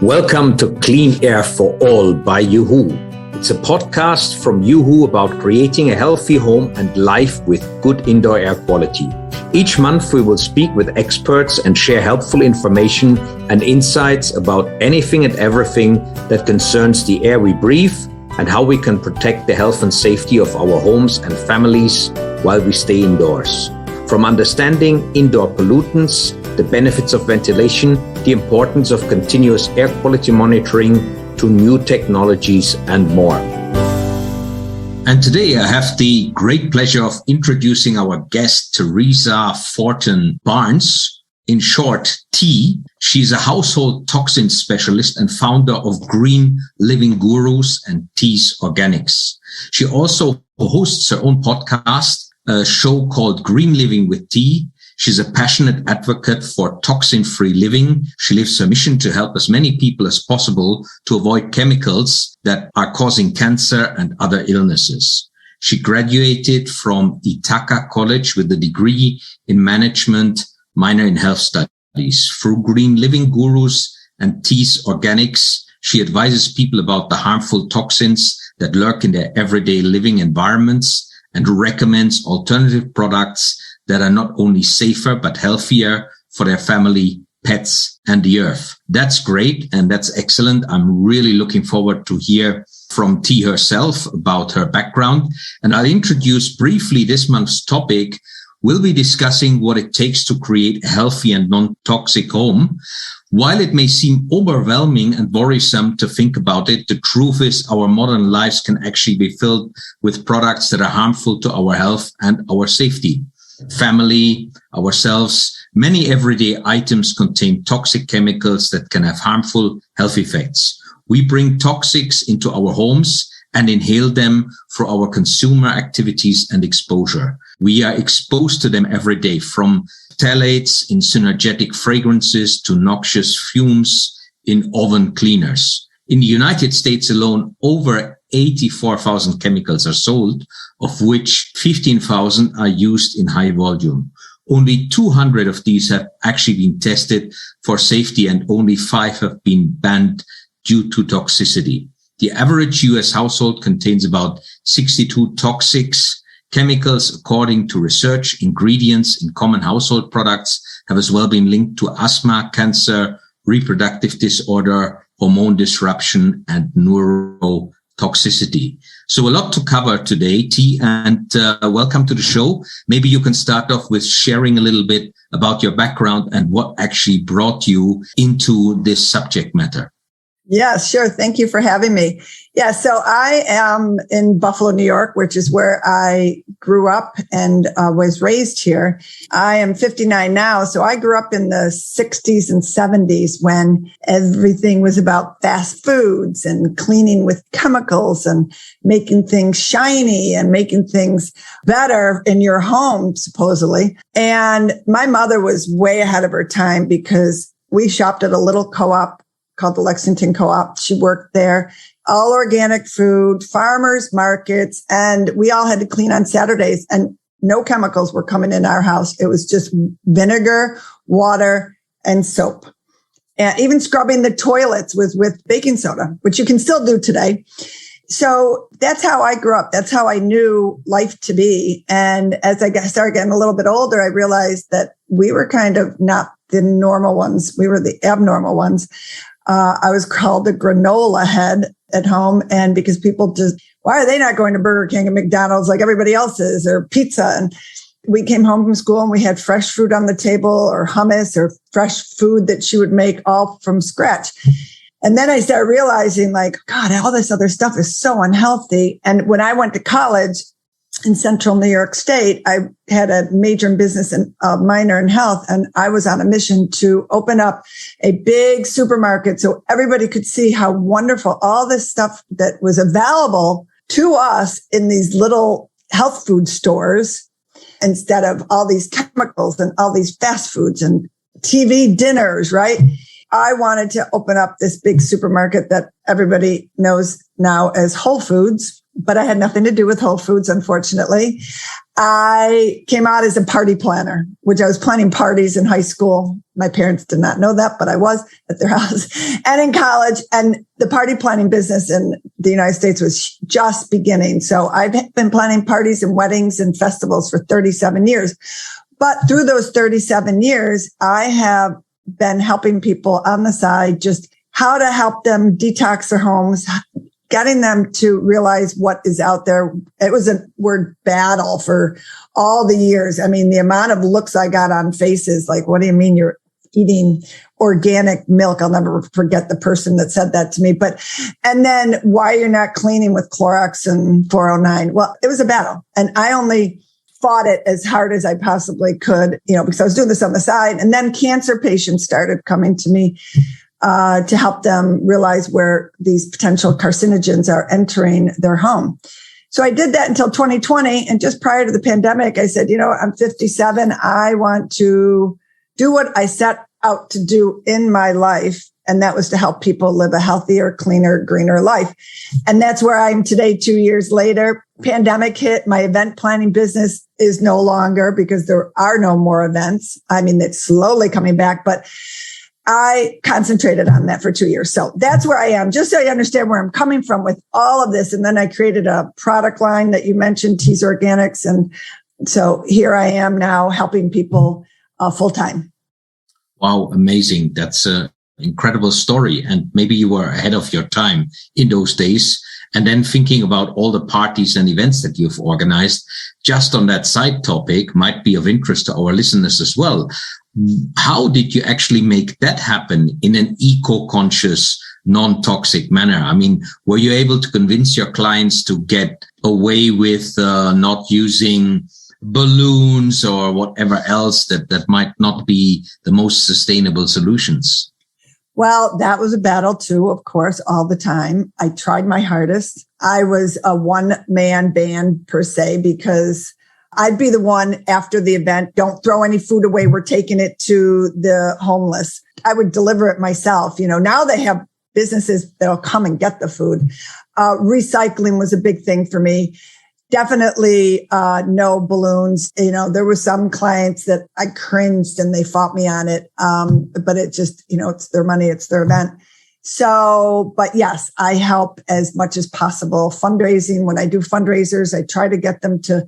Welcome to Clean Air for All by uHoo. It's a podcast from uHoo about creating a healthy home and life with good indoor air quality. Each month we will speak with experts and share helpful information and insights about anything and everything that concerns the air we breathe and how we can protect the health and safety of our homes and families while we stay indoors. From understanding indoor pollutants, the benefits of ventilation, the importance of continuous air quality monitoring, to new technologies and more. And today I have the great pleasure of introducing our guest, Teresa Fortin Barnes, in short, T. She's a household toxin specialist and founder of Green Living Gurus and T's Organics. She also hosts her own podcast, a show called Green Living with T. She's a passionate advocate for toxin-free living. She lives her mission to help as many people as possible to avoid chemicals that are causing cancer and other illnesses. She graduated from Ithaca College with a degree in management, minor in health studies. Through Green Living Gurus and T's Organics, she advises people about the harmful toxins that lurk in their everyday living environments and recommends alternative products that are not only safer, but healthier for their family, pets, and the earth. That's great. And that's excellent. I'm really looking forward to hear from T herself about her background. And I'll introduce briefly this month's topic. We'll be discussing what it takes to create a healthy and non-toxic home. While it may seem overwhelming and worrisome to think about it, the truth is our modern lives can actually be filled with products that are harmful to our health and our safety. Family, ourselves, many everyday items contain toxic chemicals that can have harmful health effects. We bring toxics into our homes and inhale them through our consumer activities and exposure. We are exposed to them every day, from phthalates in synergetic fragrances to noxious fumes in oven cleaners. In the United States alone, over 84,000 chemicals are sold, of which 15,000 are used in high volume. Only 200 of these have actually been tested for safety and only 5 have been banned due to toxicity. The average US household contains about 62 toxic chemicals. According to research, ingredients in common household products have as well been linked to asthma, cancer, reproductive disorder, hormone disruption, and neurotoxicity. So a lot to cover today, T, and welcome to the show. Maybe you can start off with sharing a little bit about your background and what actually brought you into this subject matter. Yeah, sure. Thank you for having me. Yeah, so I am in Buffalo, New York, which is where I grew up and was raised here. I am 59 now, so I grew up in the 60s and 70s when everything was about fast foods and cleaning with chemicals and making things shiny and making things better in your home, supposedly. And my mother was way ahead of her time because we shopped at a little co-op called the Lexington Co-op. She worked there, all organic food, farmers markets, and we all had to clean on Saturdays and no chemicals were coming in our house. It was just vinegar, water, and soap. And even scrubbing the toilets was with baking soda, which you can still do today. So that's how I grew up. That's how I knew life to be. And as I started getting a little bit older, I realized that we were kind of not the normal ones. We were the abnormal ones. I was called the granola head at home. And because people just, why are they not going to Burger King and McDonald's like everybody else is, or pizza? And we came home from school and we had fresh fruit on the table or hummus or fresh food that she would make all from scratch. And then I started realizing like, God, all this other stuff is so unhealthy. And when I went to college in central New York State, I had a major in business and a minor in health. And I was on a mission to open up a big supermarket so everybody could see how wonderful all this stuff that was available to us in these little health food stores instead of all these chemicals and all these fast foods and TV dinners, right? I wanted to open up this big supermarket that everybody knows now as Whole Foods. but I had nothing to do with Whole Foods, unfortunately. I came out as a party planner, which I was planning parties in high school. My parents did not know that, but I was at their house and in college. And the party planning business in the United States was just beginning. So I've been planning parties and weddings and festivals for 37 years. But through those 37 years, I have been helping people on the side, just how to help them detox their homes, getting them to realize what is out there. It was a word battle for all the years. I mean, the amount of looks I got on faces, like, what do you mean you're eating organic milk? I'll never forget the person that said that to me. And then why you're not cleaning with Clorox and 409. Well, it was a battle. And I only fought it as hard as I possibly could, because I was doing this on the side. And then cancer patients started coming to me to help them realize where these potential carcinogens are entering their home. So I did that until 2020. And just prior to the pandemic, I said, I'm 57. I want to do what I set out to do in my life. And that was to help people live a healthier, cleaner, greener life. And that's where I am today, 2 years later. Pandemic hit. My event planning business is no longer, because there are no more events. I mean, it's slowly coming back, but I concentrated on that for 2 years. So that's where I am, just so you understand where I'm coming from with all of this. And then I created a product line that you mentioned, Tease Organics. And so here I am now helping people full time. Wow, amazing. That's an incredible story. And maybe you were ahead of your time in those days. And then thinking about all the parties and events that you've organized, just on that side topic, might be of interest to our listeners as well. How did you actually make that happen in an eco-conscious, non-toxic manner? I mean, were you able to convince your clients to get away with not using balloons or whatever else that might not be the most sustainable solutions? Well, that was a battle too, of course, all the time. I tried my hardest. I was a one-man band per se, because I'd be the one after the event, don't throw any food away. We're taking it to the homeless. I would deliver it myself. Now they have businesses that'll come and get the food. Recycling was a big thing for me. Definitely no balloons. There were some clients that I cringed and they fought me on it. But it just, it's their money, it's their event. So, but yes, I help as much as possible. Fundraising, when I do fundraisers, I try to get them to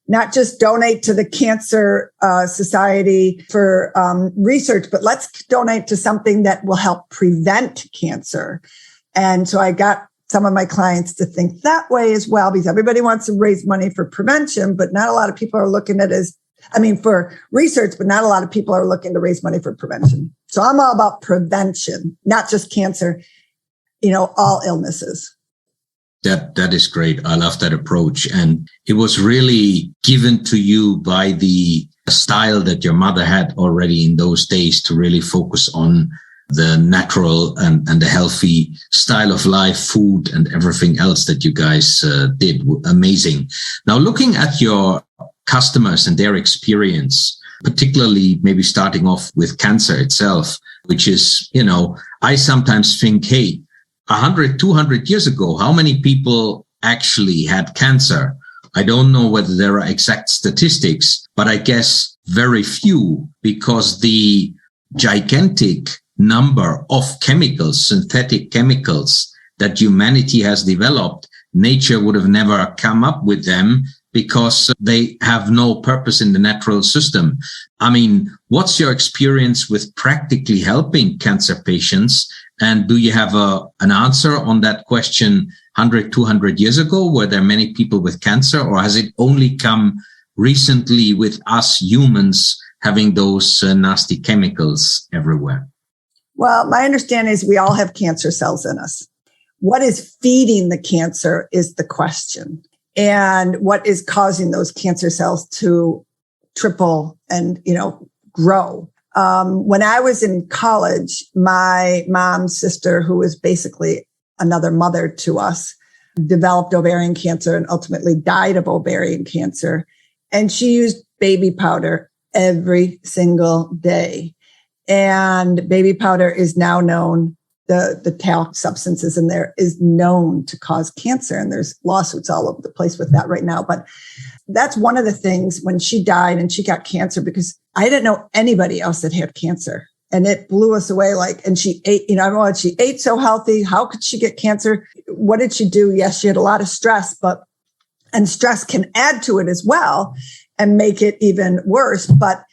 not just donate to the Cancer Society for research, but let's donate to something that will help prevent cancer. And so I got some of my clients to think that way as well, because everybody wants to raise money for prevention, but not a lot of people are looking at it for research, but not a lot of people are looking to raise money for prevention. So I'm all about prevention, not just cancer, all illnesses. That is great. I love that approach. And it was really given to you by the style that your mother had already in those days to really focus on the natural and the healthy style of life, food, and everything else that you guys did. Amazing. Now, looking at your customers and their experience, particularly maybe starting off with cancer itself, which is, I sometimes think, hey, 100, 200 years ago, how many people actually had cancer? I don't know whether there are exact statistics, but I guess very few, because the gigantic number of chemicals, synthetic chemicals that humanity has developed, nature would have never come up with them because they have no purpose in the natural system. I mean, what's your experience with practically helping cancer patients? And do you have an answer on that question 100, 200 years ago? Were there many people with cancer, or has it only come recently with us humans having those nasty chemicals everywhere? Well, my understanding is we all have cancer cells in us. What is feeding the cancer is the question. And what is causing those cancer cells to triple and, grow? When I was in college, my mom's sister, who was basically another mother to us, developed ovarian cancer and ultimately died of ovarian cancer. And she used baby powder every single day. And baby powder is now known the talc substances in there is known to cause cancer. And there's lawsuits all over the place with that right now. But that's one of the things when she died and she got cancer, because I didn't know anybody else that had cancer. And it blew us away. And she ate, she ate so healthy. How could she get cancer? What did she do? Yes, she had a lot of stress, and stress can add to it as well and make it even worse. But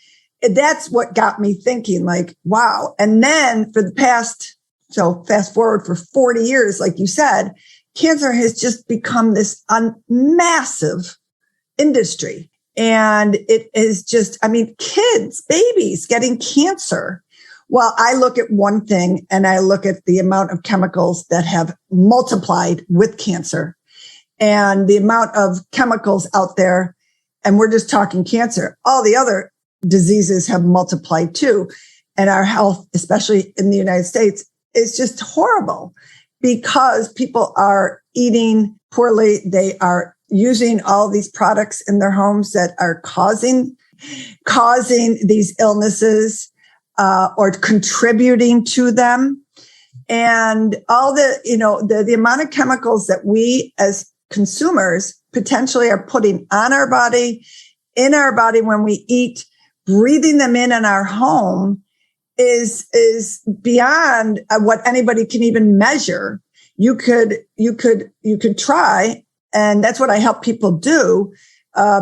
that's what got me thinking, wow. And then fast forward for 40 years, like you said, cancer has just become this massive industry. And it is just, kids, babies getting cancer. Well, I look at one thing and I look at the amount of chemicals that have multiplied with cancer and the amount of chemicals out there. And we're just talking cancer. All the other diseases have multiplied too. And our health, especially in the United States, is just horrible because people are eating poorly. They are using all these products in their homes that are causing these illnesses or contributing to them. And all the amount of chemicals that we as consumers potentially are putting on our body, in our body when we eat, breathing them in our home is beyond what anybody can even measure. You could try. And that's what I help people do.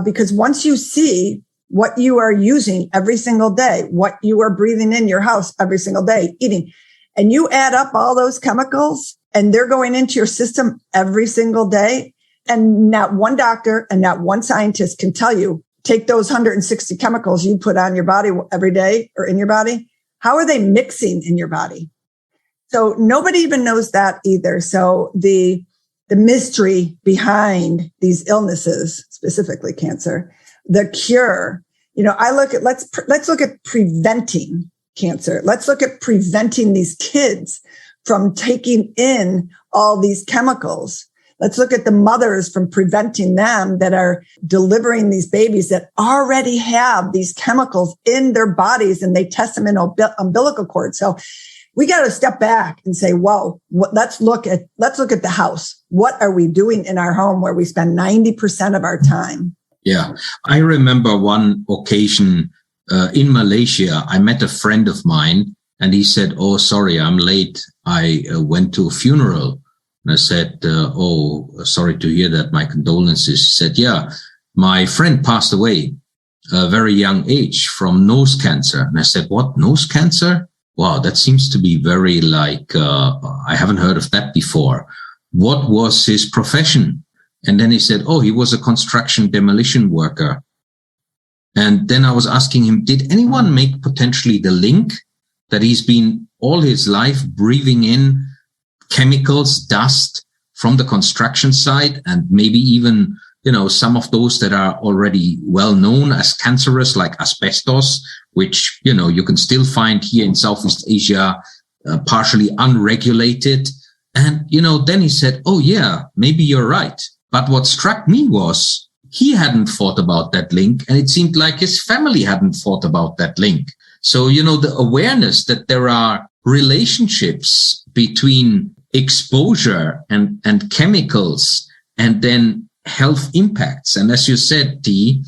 Because once you see what you are using every single day, what you are breathing in your house every single day, eating, and you add up all those chemicals and they're going into your system every single day. And not one doctor and not one scientist can tell you, take those 160 chemicals you put on your body every day or in your body. How are they mixing in your body? So nobody even knows that either. So the mystery behind these illnesses, specifically cancer, the cure, I look at, let's look at preventing cancer. Let's look at preventing these kids from taking in all these chemicals. Let's look at the mothers from preventing them that are delivering these babies that already have these chemicals in their bodies and they test them in umbilical cord. So we got to step back and say, whoa, let's look at the house. What are we doing in our home where we spend 90% of our time? Yeah. I remember one occasion in Malaysia, I met a friend of mine and he said, "Oh, sorry, I'm late. I went to a funeral." And I said, "Oh, sorry to hear that. My condolences." He said, "Yeah, my friend passed away at a very young age from nose cancer." And I said, "What, nose cancer? Wow, that seems to be very I haven't heard of that before. What was his profession?" And then he said, "Oh, he was a construction demolition worker." And then I was asking him, did anyone make potentially the link that he's been all his life breathing in chemicals, dust from the construction site, and maybe even, some of those that are already well known as cancerous, like asbestos, which, you can still find here in Southeast Asia, partially unregulated. And, then he said, "Oh yeah, maybe you're right." But what struck me was he hadn't thought about that link. And it seemed like his family hadn't thought about that link. So, the awareness that there are relationships between exposure and chemicals and then health impacts. And as you said, Dee,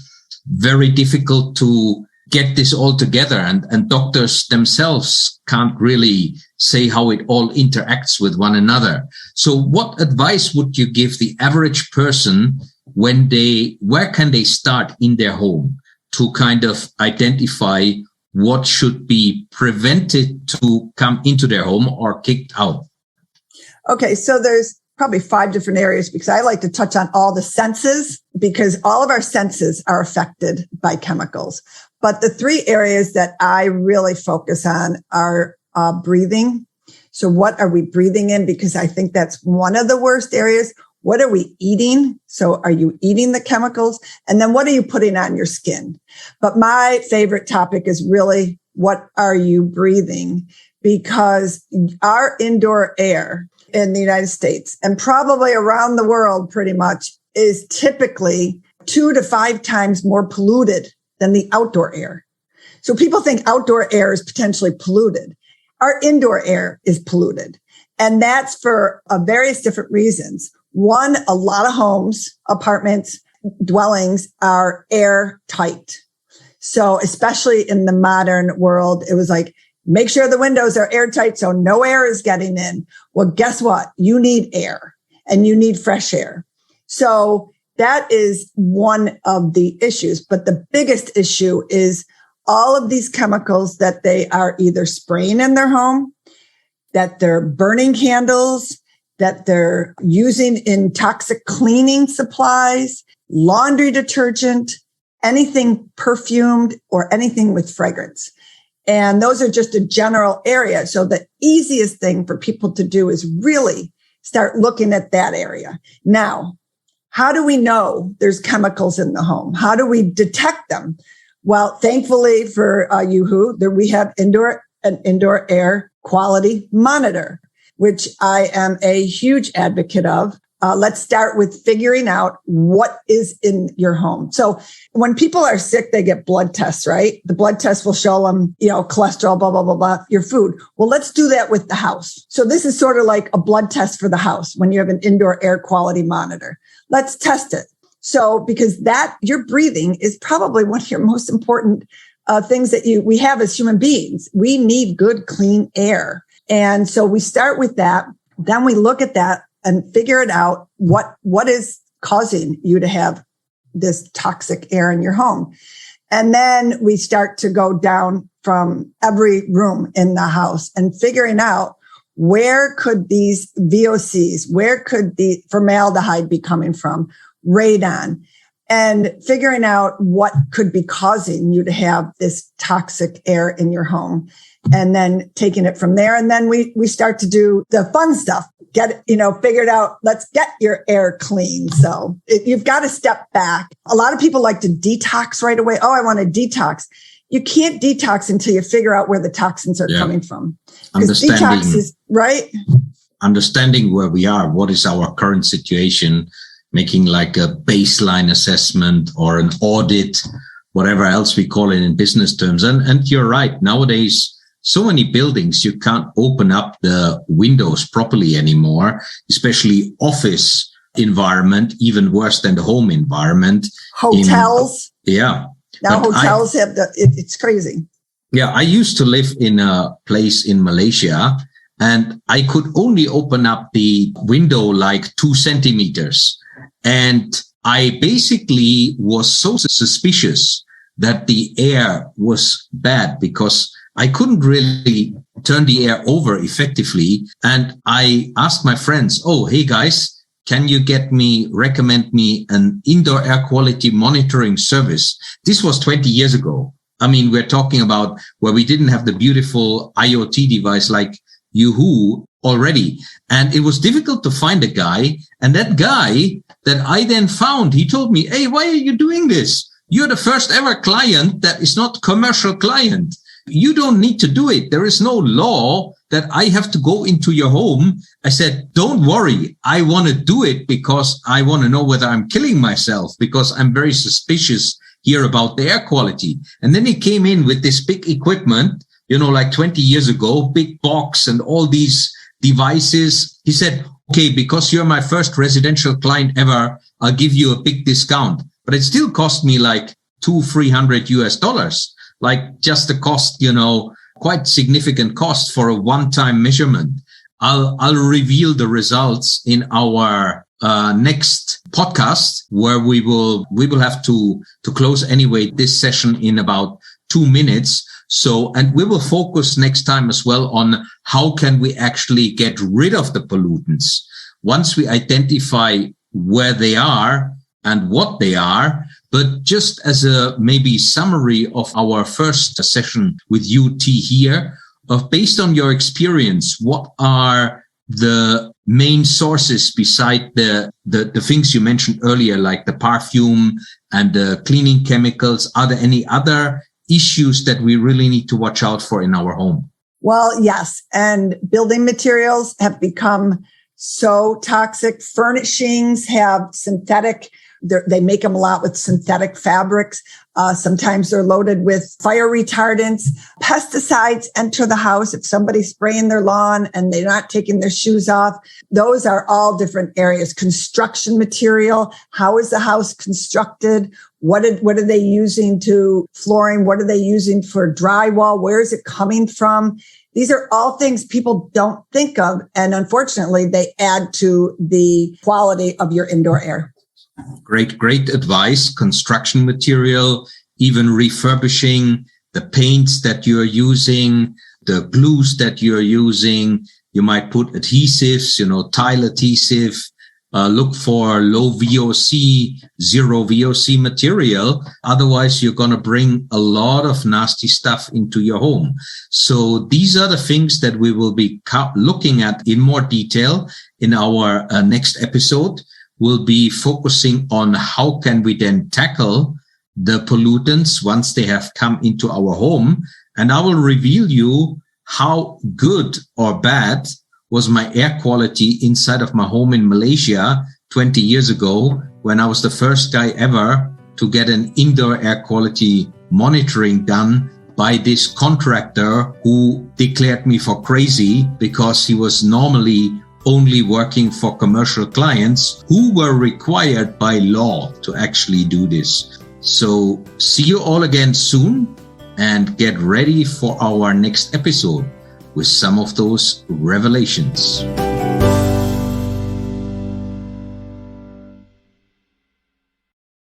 very difficult to get this all together. And doctors themselves can't really say how it all interacts with one another. So what advice would you give the average person where can they start in their home to kind of identify what should be prevented to come into their home or kicked out? Okay, so there's probably 5 different areas because I like to touch on all the senses because all of our senses are affected by chemicals. But the 3 areas that I really focus on are breathing. So what are we breathing in? Because I think that's one of the worst areas. What are we eating? So are you eating the chemicals? And then what are you putting on your skin? But my favorite topic is really, what are you breathing? Because our indoor air in the United States and probably around the world pretty much is typically 2 to 5 times more polluted than the outdoor air. So people think outdoor air is potentially polluted. Our indoor air is polluted. And that's for various different reasons. One, a lot of homes, apartments, dwellings are airtight. So especially in the modern world, it was like, make sure the windows are airtight so no air is getting in. Well, guess what? You need air and you need fresh air. So that is one of the issues. But the biggest issue is all of these chemicals that they are either spraying in their home, that they're burning candles, that they're using in toxic cleaning supplies, laundry detergent, anything perfumed or anything with fragrance. And those are just a general area. So the easiest thing for people to do is really start looking at that area. Now, how do we know there's chemicals in the home? How do we detect them? Well, thankfully for uHoo, we have an indoor air quality monitor, which I am a huge advocate of. Let's start with figuring out what is in your home. So when people are sick, they get blood tests, right? The blood test will show them, cholesterol, blah, blah, blah, blah, your food. Well, let's do that with the house. So this is sort of like a blood test for the house when you have an indoor air quality monitor. Let's test it. So because your breathing is probably one of your most important things that we have as human beings. We need good, clean air. And so we start with that. Then we look at that and figure it out. What is causing you to have this toxic air in your home? And then we start to go down from every room in the house and figuring out where could these VOCs, where could the formaldehyde be coming from, radon, and figuring out what could be causing you to have this toxic air in your home, and then taking it from there. And then we start to do the fun stuff, figured out, let's get your air clean. So you've got to step back. A lot of people like to detox right away. Oh, I want to detox. You can't detox until you figure out where the toxins are coming from. Because detox is, right? Understanding where we are, what is our current situation, making like a baseline assessment or an audit, whatever else we call it in business terms. And you're right. Nowadays, so many buildings, you can't open up the windows properly anymore, especially office environment, even worse than the home environment. Hotels. Yeah. Now hotels have it's crazy. Yeah. I used to live in a place in Malaysia, and I could only open up the window like 2 centimeters. And I basically was so suspicious that the air was bad because I couldn't really turn the air over effectively. And I asked my friends, oh, hey guys, can you recommend me an indoor air quality monitoring service? This was 20 years ago. I mean, we're talking about where we didn't have the beautiful IoT device like uHoo already. And it was difficult to find a guy. And that guy that I then found, he told me, hey, why are you doing this? You're the first ever client that is not commercial client. You don't need to do it. There is no law that I have to go into your home. I said, don't worry. I want to do it because I want to know whether I'm killing myself, because I'm very suspicious here about the air quality. And then he came in with this big equipment, like 20 years ago, big box and all these devices. He said, okay, because you're my first residential client ever, I'll give you a big discount. But it still cost me like $200-300, like just the cost, quite significant cost for a one-time measurement. I'll reveal the results in our next podcast, where we will have to close anyway this session in about 2 minutes. So, and we will focus next time as well on how can we actually get rid of the pollutants once we identify where they are and what they are. But just as a maybe summary of our first session with UT here, based on your experience, what are the main sources beside the things you mentioned earlier, like the perfume and the cleaning chemicals? Are there any other issues that we really need to watch out for in our home? Well, yes. And building materials have become so toxic. Furnishings have synthetic They make them a lot with synthetic fabrics. Sometimes they're loaded with fire retardants. Pesticides enter the house. If somebody's spraying their lawn and they're not taking their shoes off, those are all different areas. Construction material. How is the house constructed? What are they using to flooring? What are they using for drywall? Where is it coming from? These are all things people don't think of. And unfortunately, they add to the quality of your indoor air. Great advice. Construction material, even refurbishing the paints that you're using, the glues that you're using. You might put adhesives, tile adhesive. Look for low VOC, zero VOC material. Otherwise, you're going to bring a lot of nasty stuff into your home. So these are the things that we will be looking at in more detail in our next episode. We'll be focusing on how can we then tackle the pollutants once they have come into our home. And I will reveal you how good or bad was my air quality inside of my home in Malaysia 20 years ago, when I was the first guy ever to get an indoor air quality monitoring done by this contractor who declared me for crazy because he was normally only working for commercial clients who were required by law to actually do this. So see you all again soon, and get ready for our next episode with some of those revelations.